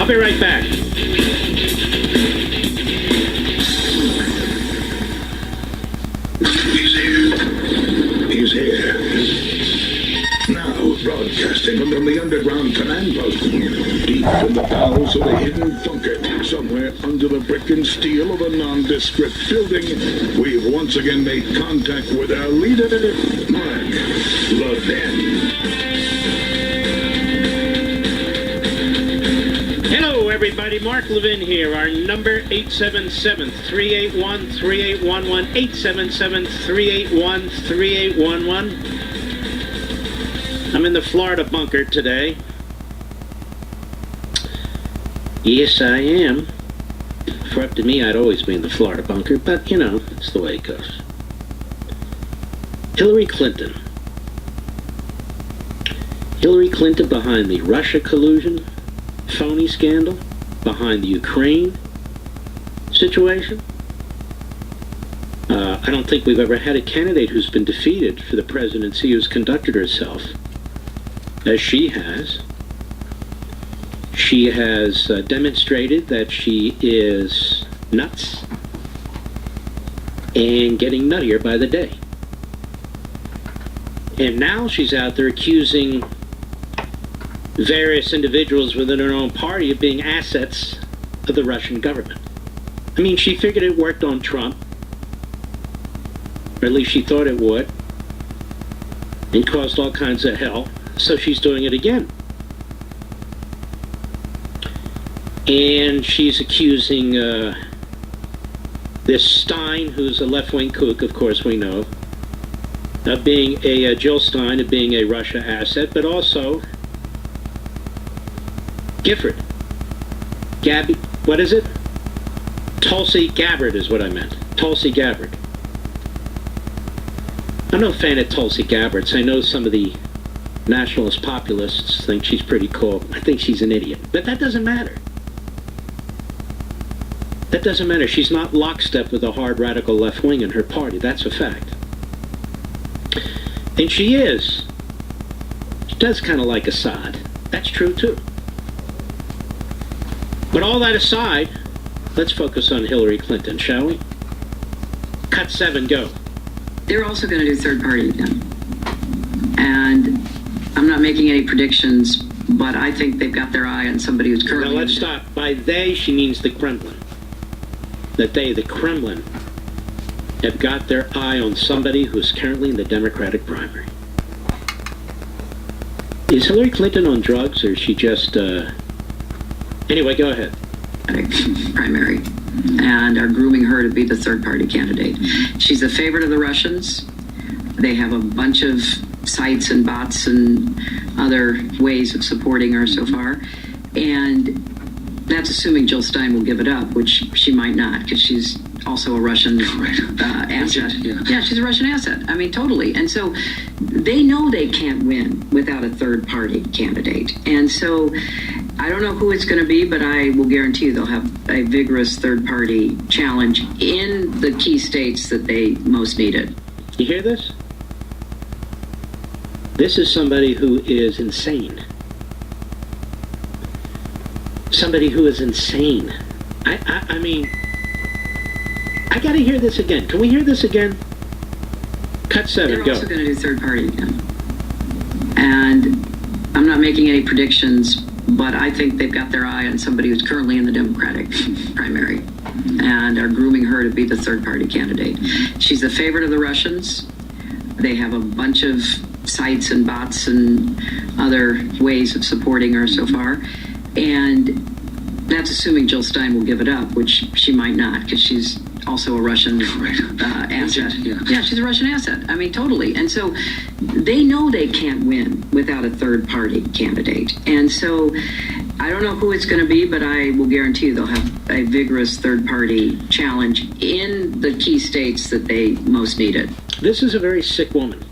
I'll be right back. He's here. He's here. Now, broadcasting from the underground command post, deep in the bowels of the hidden bunker, somewhere under the brick and steel of a nondescript building, we've once again made contact with our leader, Mark Levin. Hello, everybody. Mark Levin here. Our number, 877-381-3811, 877-381-3811. I'm in the Florida bunker today. Yes, I am. For up to me, I'd always be in the Florida bunker, but, you know, it's the way it goes. Hillary Clinton. Hillary Clinton behind the Russia collusion phony scandal, behind the Ukraine situation. I don't think we've ever had a candidate who's been defeated for the presidency who's conducted herself as she has. She has demonstrated that she is nuts and getting nuttier by the day. And now she's out there accusing various individuals within her own party of being assets of the Russian government. I mean, she figured it worked on Trump, or at least she thought it would, and caused all kinds of hell, so she's doing it again. And she's accusing this Stein, who's a left-wing kook, of course we know, of being Jill Stein, of being a Russia asset, but also Gifford. What is it? Tulsi Gabbard is what I meant. Tulsi Gabbard. I'm no fan of Tulsi Gabbard, so I know some of the nationalist populists think she's pretty cool. I think she's an idiot. But that doesn't matter. That doesn't matter. She's not lockstep with a hard radical left wing in her party. That's a fact. And she is. She does kind of like Assad. That's true too. But all that aside, let's focus on Hillary Clinton, shall we? Cut 7, go. They're also going to do third party again. And I'm not making any predictions, but I think they've got their eye on somebody who's currently... Now let's stop. By they, she means the Kremlin. That they, the Kremlin, have got their eye on somebody who's currently in the Democratic primary. Is Hillary Clinton on drugs, or is she just... Anyway, go ahead. Primary, and are grooming her to be the third-party candidate. She's a favorite of the Russians. They have a bunch of sites and bots and other ways of supporting her so far. And that's assuming Jill Stein will give it up, which she might not, because she's also a Russian asset. Yeah, she's a Russian asset. I mean, totally. And so they know they can't win without a third-party candidate. And so I don't know who it's going to be, but I will guarantee you they'll have a vigorous third-party challenge in the key states that they most need it. You hear this? This is somebody who is insane. Somebody who is insane. I mean, I got to hear this again. Can we hear this again? Cut 7, They're go. also going to do third-party again. And I'm not making any predictions, but I think they've got their eye on somebody who's currently in the Democratic primary and are grooming her to be the third-party candidate. She's a favorite of the Russians. They have a bunch of sites and bots and other ways of supporting her so far. And that's assuming Jill Stein will give it up, which she might not, because she's also a Russian asset. Yeah, she's a Russian asset. I mean, totally. And so they know they can't win without a third-party candidate. And so I don't know who it's going to be, but I will guarantee you they'll have a vigorous third-party challenge in the key states that they most need it. This is a very sick woman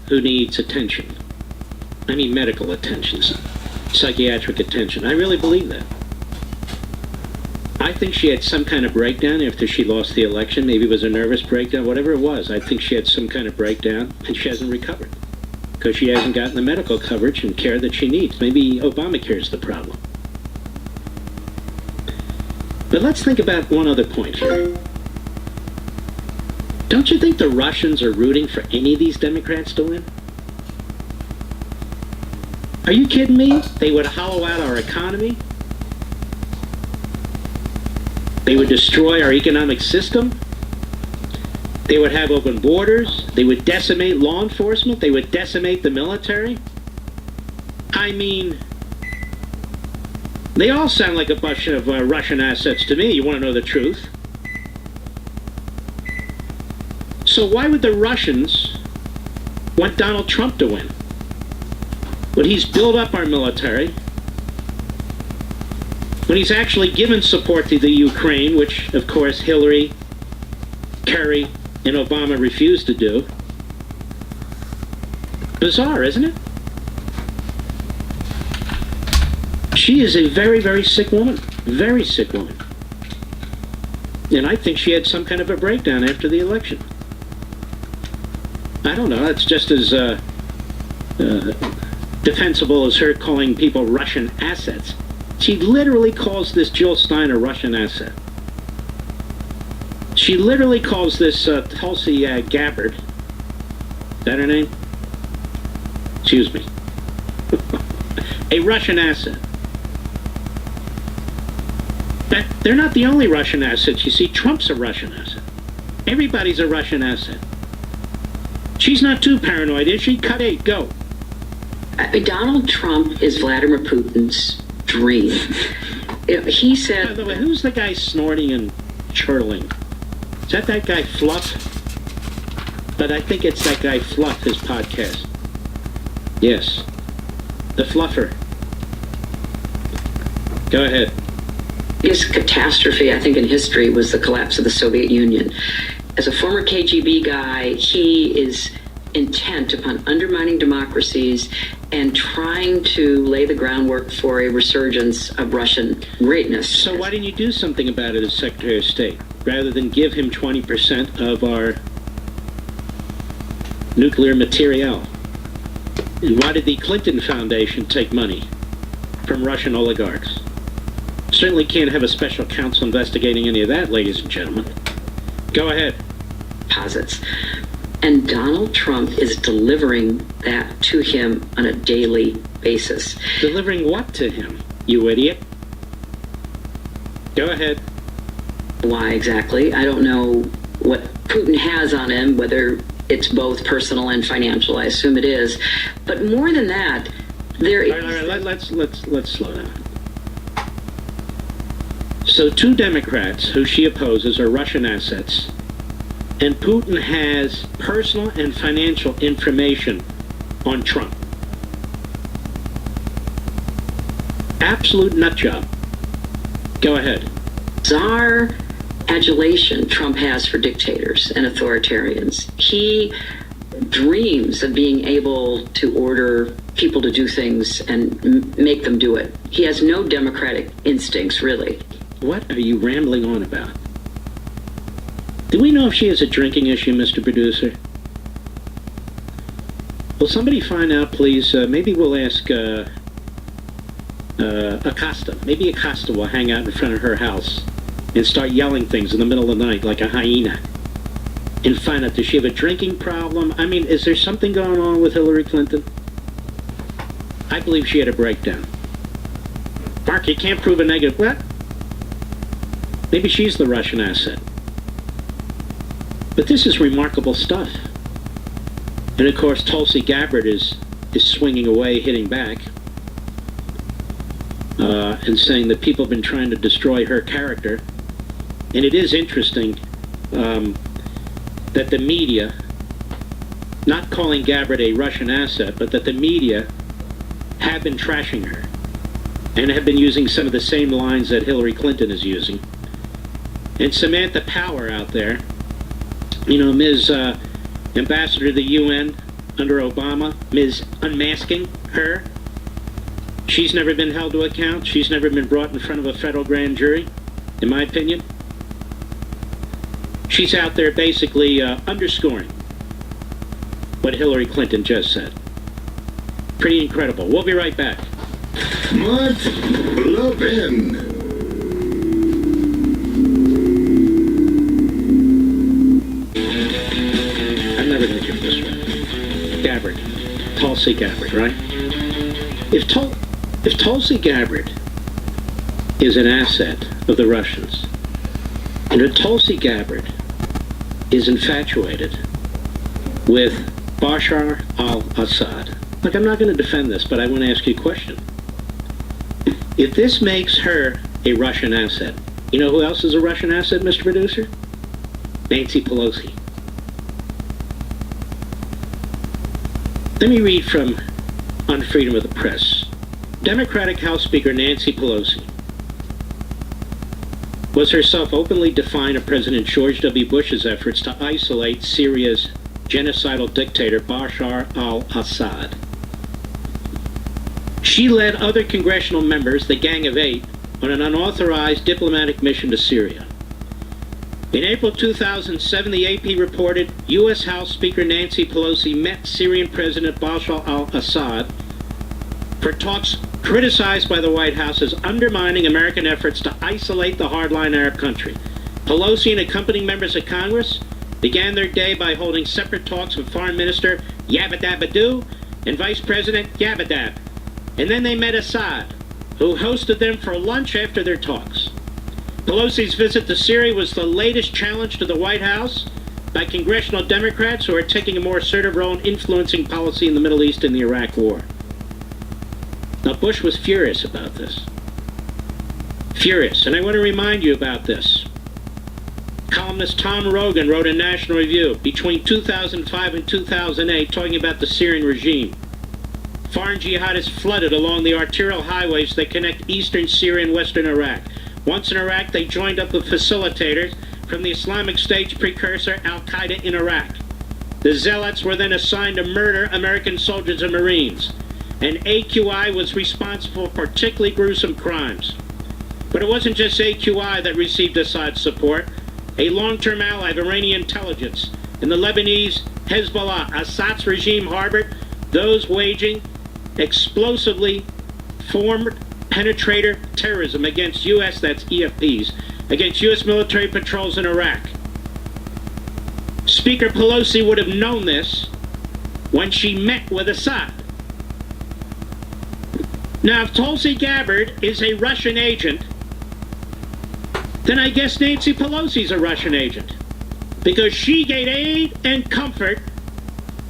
who needs attention. I mean medical attention, psychiatric attention. I really believe that. I think she had some kind of breakdown after she lost the election. Maybe it was a nervous breakdown, whatever it was. I think she had some kind of breakdown, and she hasn't recovered because she hasn't gotten the medical coverage and care that she needs. Maybe Obamacare is the problem. But let's think about one other point here. Don't you think the Russians are rooting for any of these Democrats to win? Are you kidding me? They would hollow out our economy. They would destroy our economic system. They would have open borders. They would decimate law enforcement. They would decimate the military. I mean, they all sound like a bunch of Russian assets to me. You want to know the truth? So why would the Russians want Donald Trump to win? When he's built up our military, when he's actually given support to the Ukraine, which, of course, Hillary, Kerry, and Obama refused to do. Bizarre, isn't it? She is a very, very sick woman. Very sick woman. And I think she had some kind of a breakdown after the election. I don't know. It's just as defensible as her calling people Russian assets. She literally calls this Jill Stein a Russian asset. She literally calls this Tulsi Gabbard. Is that her name? Excuse me. A Russian asset. They're not the only Russian assets. You see, Trump's a Russian asset. Everybody's a Russian asset. She's not too paranoid, is she? Cut 8, go. Donald Trump is Vladimir Putin's dream. He said... By the way, who's the guy snorting and chortling? Is that guy Fluff? But I think it's that guy Fluff, his podcast. Yes. The Fluffer. Go ahead. Biggest catastrophe, I think, in history was the collapse of the Soviet Union. As a former KGB guy, he is intent upon undermining democracies and trying to lay the groundwork for a resurgence of Russian greatness. So why didn't you do something about it as Secretary of State, rather than give him 20% of our nuclear material? And why did the Clinton Foundation take money from Russian oligarchs? Certainly can't have a special counsel investigating any of that, ladies and gentlemen. Go ahead. Deposits. And Donald Trump is delivering that to him on a daily basis. Delivering what to him, you idiot? Go ahead. Why exactly? I don't know what Putin has on him, whether it's both personal and financial. I assume it is. But more than that, there is... All right, let's slow down. So 2 Democrats who she opposes are Russian assets, and Putin has personal and financial information on Trump. Absolute nut job. Go ahead. Bizarre adulation Trump has for dictators and authoritarians. He dreams of being able to order people to do things and make them do it. He has no democratic instincts, really. What are you rambling on about? Do we know if she has a drinking issue, Mr. Producer? Will somebody find out, please? Maybe we'll ask Acosta. Maybe Acosta will hang out in front of her house and start yelling things in the middle of the night like a hyena and find out, does she have a drinking problem? I mean, is there something going on with Hillary Clinton? I believe she had a breakdown. Mark, you can't prove a negative. What? Maybe she's the Russian asset. But this is remarkable stuff. And of course, Tulsi Gabbard is swinging away, hitting back, and saying that people have been trying to destroy her character. And it is interesting that the media, not calling Gabbard a Russian asset, but that the media have been trashing her and have been using some of the same lines that Hillary Clinton is using. And Samantha Power out there, you know, Ms. Ambassador to the UN under Obama, Ms. Unmasking her. She's never been held to account. She's never been brought in front of a federal grand jury, in my opinion. She's out there basically underscoring what Hillary Clinton just said. Pretty incredible. We'll be right back. Mark Levin. this one. Gabbard. Tulsi Gabbard, right? If Tulsi Gabbard is an asset of the Russians, and if Tulsi Gabbard is infatuated with Bashar al-Assad, like, I'm not going to defend this, but I want to ask you a question. If this makes her a Russian asset, you know who else is a Russian asset, Mr. Producer? Nancy Pelosi. Let me read from on Freedom of the Press. Democratic House Speaker Nancy Pelosi was herself openly defiant of President George W. Bush's efforts to isolate Syria's genocidal dictator Bashar al-Assad. She led other congressional members, the Gang of Eight, on an unauthorized diplomatic mission to Syria. In April 2007, the AP reported U.S. House Speaker Nancy Pelosi met Syrian President Bashar al-Assad for talks criticized by the White House as undermining American efforts to isolate the hardline Arab country. Pelosi and accompanying members of Congress began their day by holding separate talks with Foreign Minister Yabadabadoo and Vice President Yabadab. And then they met Assad, who hosted them for lunch after their talks. Pelosi's visit to Syria was the latest challenge to the White House by congressional Democrats who are taking a more assertive role in influencing policy in the Middle East and the Iraq War. Now, Bush was furious about this. Furious. And I want to remind you about this. Columnist Tom Rogan wrote in National Review between 2005 and 2008 talking about the Syrian regime. Foreign jihadists flooded along the arterial highways that connect eastern Syria and western Iraq. Once in Iraq, they joined up with facilitators from the Islamic State's precursor, Al-Qaeda in Iraq. The zealots were then assigned to murder American soldiers and Marines, and AQI was responsible for particularly gruesome crimes. But it wasn't just AQI that received Assad's support. A long-term ally of Iranian intelligence and the Lebanese Hezbollah, Assad's regime harbored those waging explosively formed penetrator terrorism against U.S., that's EFPs, against U.S. military patrols in Iraq. Speaker Pelosi would have known this when she met with Assad. Now, if Tulsi Gabbard is a Russian agent, then I guess Nancy Pelosi's a Russian agent, because she gave aid and comfort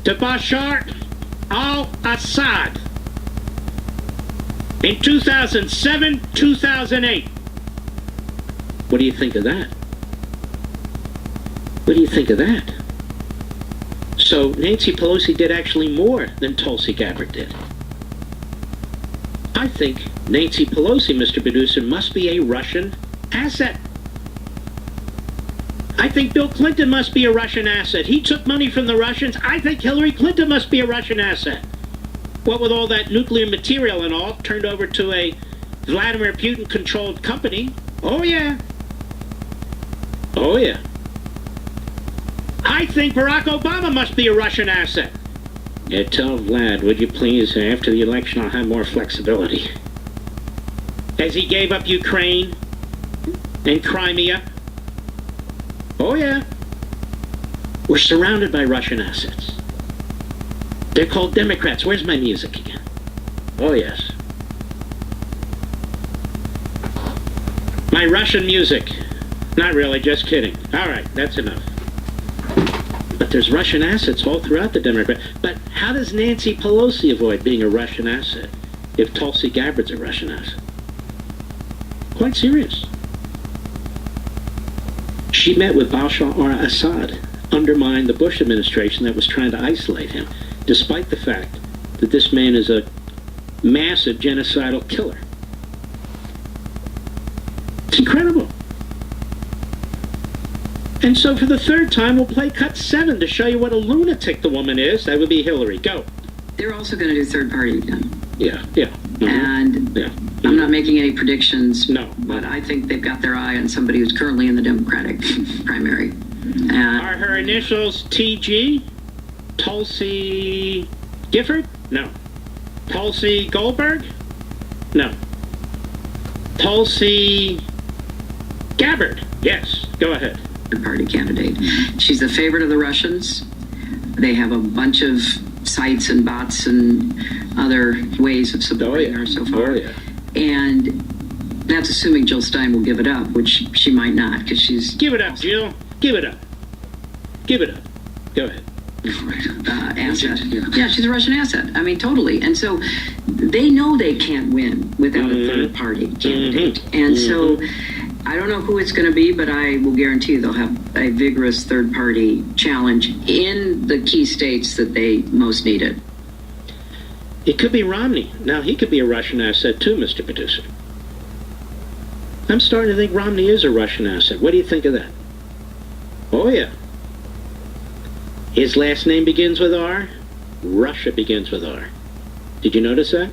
to Bashar al-Assad in 2007, 2008. What do you think of that? What do you think of that? So Nancy Pelosi did actually more than Tulsi Gabbard did. I think Nancy Pelosi, Mr. Producer, must be a Russian asset. I think Bill Clinton must be a Russian asset. He took money from the Russians. I think Hillary Clinton must be a Russian asset. What with all that nuclear material and all turned over to a Vladimir Putin-controlled company. Oh, yeah. Oh, yeah. I think Barack Obama must be a Russian asset. Yeah, tell Vlad, would you please, after the election I'll have more flexibility. As he gave up Ukraine and Crimea. Oh, yeah. We're surrounded by Russian assets. They're called Democrats. Where's my music again? Oh, yes. My Russian music. Not really, just kidding. All right, that's enough. But there's Russian assets all throughout the Democrat. But how does Nancy Pelosi avoid being a Russian asset if Tulsi Gabbard's a Russian asset? Quite serious. She met with Bashar al-Assad, undermined the Bush administration that was trying to isolate him, despite the fact that this man is a massive genocidal killer. It's incredible. And so for the third time, we'll play cut 7 to show you what a lunatic the woman is. That would be Hillary. Go. They're also going to do third party again. Yeah. Mm-hmm. And yeah. I'm not making any predictions. No. But I think they've got their eye on somebody who's currently in the Democratic primary. And Are her initials TG? Tulsi Gifford? No. Tulsi Goldberg? No. Tulsi Gabbard? Yes. Go ahead. party candidate. She's the favorite of the Russians. They have a bunch of sites and bots and other ways of supporting her so far. Oh, yeah. And that's assuming Jill Stein will give it up, which she might not, because she's Give it up, Jill. Give it up. Give it up. Go ahead. asset. Yeah, she's a Russian asset. I mean, totally. And so they know they can't win without a third party candidate. And so I don't know who it's going to be, but I will guarantee you they'll have a vigorous third party challenge in the key states that they most need it. It could be Romney. Now, he could be a Russian asset too, Mr. Producer. I'm starting to think Romney is a Russian asset. What do you think of that? Oh, yeah. His last name begins with R. Russia begins with R. Did you notice that?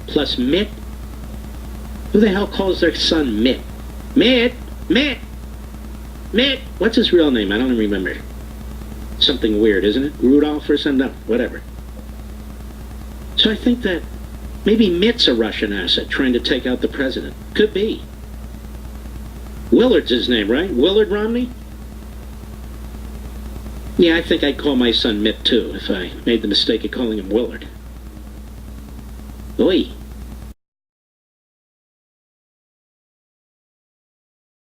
Plus Mitt. Who the hell calls their son Mitt? Mitt! Mitt! Mitt! What's his real name? I don't remember. Something weird, isn't it? Rudolph or something? No, whatever. So I think that maybe Mitt's a Russian asset trying to take out the president. Could be. Willard's his name, right? Willard Romney? Yeah, I think I'd call my son Mitt too if I made the mistake of calling him Willard. Oi.